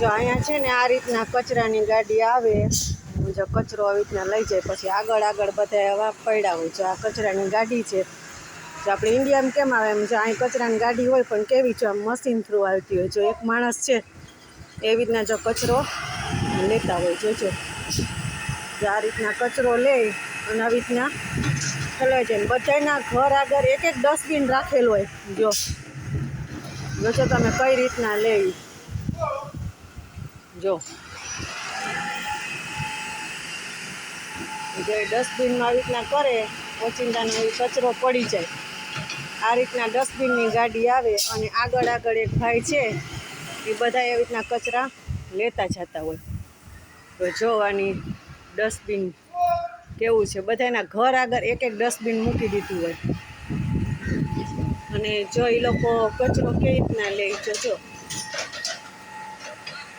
જો અહીંયા છે ને આ રીતના કચરાની ગાડી આવે, જો કચરો આવી રીતના લઈ જાય, પછી આગળ આગળ બધા એવા પડ્યા હોય. જો આ કચરાની ગાડી છે, જો આપણે ઇન્ડિયામાં કેમ આવે એમ જો અહીં કચરાની ગાડી હોય પણ કેવી જો આમ મશીન થ્રુ આવતી હોય. જો એક માણસ છે એવી રીતના જો કચરો લેતા હોય. જોજો જો આ રીતના કચરો લે અને આવી રીતના ઠલવાઈ જાય. બધાના ઘર આગળ એક એક ડસ્ટબિન રાખેલું હોય. જોજો તમે કઈ રીતના લે. જો ડસ્ટબિનમાં આવી રીતના કરે, ઓચિંતાનો કચરો પડી જાય. આ રીતના ડસ્ટબિનની ગાડી આવે અને આગળ આગળ એક ભાઈ છે એ બધા એવી રીતના કચરા લેતા જતા હોય. તો જોવાની ડસ્ટબિન કેવું છે, બધાના ઘર આગળ એક એક ડસ્ટબિન મૂકી દીધું હોય. અને જો એ લોકો કચરો કેવી રીતના લે, જો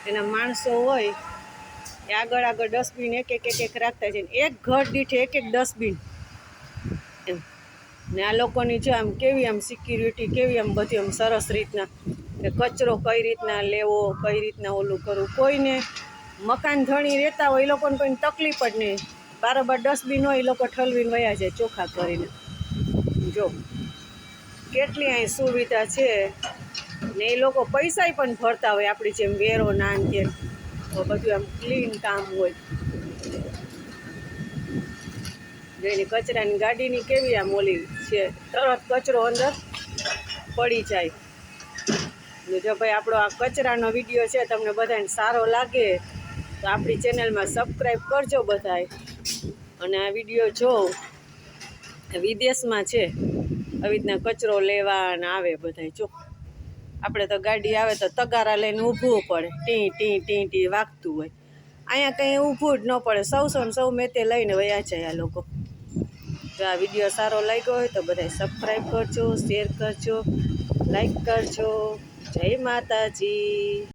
એના માણસો હોય એ આગળ આગળ ડસ્ટબિન એક એક એક એક રાખતા છે. એક ઘર દીઠ એક એક ડસ્ટબિન એમ. ને આ લોકોની જો આમ કેવી આમ સિક્યુરિટી કેવી આમ બધી આમ સરસ રીતના કે કચરો કઈ રીતના લેવો, કઈ રીતના ઓલું કરવું. કોઈને મકાન ધણી રહેતા હોય એ લોકોને કોઈ તકલીફ જ નહીં. બારોબાર ડસ્ટબિન હોય એ લોકો ઠલવીને વયા જાય ચોખ્ખા કરીને. જો કેટલી અહીં સુવિધા છે. ને એ લોકો પૈસા પણ ભરતા હોય આપણી જેમ વેરો નાન કે બધું આમ ક્લીન કામ હોય. જેની કચરાની ગાડીની કેવી આમ ઓલી છે, તરત કચરો અંદર પડી જાય. જો ભાઈ આપણો આ કચરાનો વિડીયો છે તમને બધાને સારો લાગે તો આપણી ચેનલમાં સબસ્ક્રાઈબ કરજો બધાય. અને આ વિડીયો જો વિદેશમાં છે આવી રીતના કચરો લેવા અને આવે બધાય. જો આપણે તો ગાડી આવે તો તગારા લઈને ઊભવું પડે, ટી ટી ટી ટી વાગતું હોય. અહીંયા કંઈ ઊભું જ ન પડે, સૌ મેતે લઈને વયા જાય આ લોકો. જો આ વિડીયો સારો લાગ્યો હોય તો બધાય સબસ્ક્રાઈબ કરજો, શેર કરજો, લાઈક કરજો. જય માતાજી.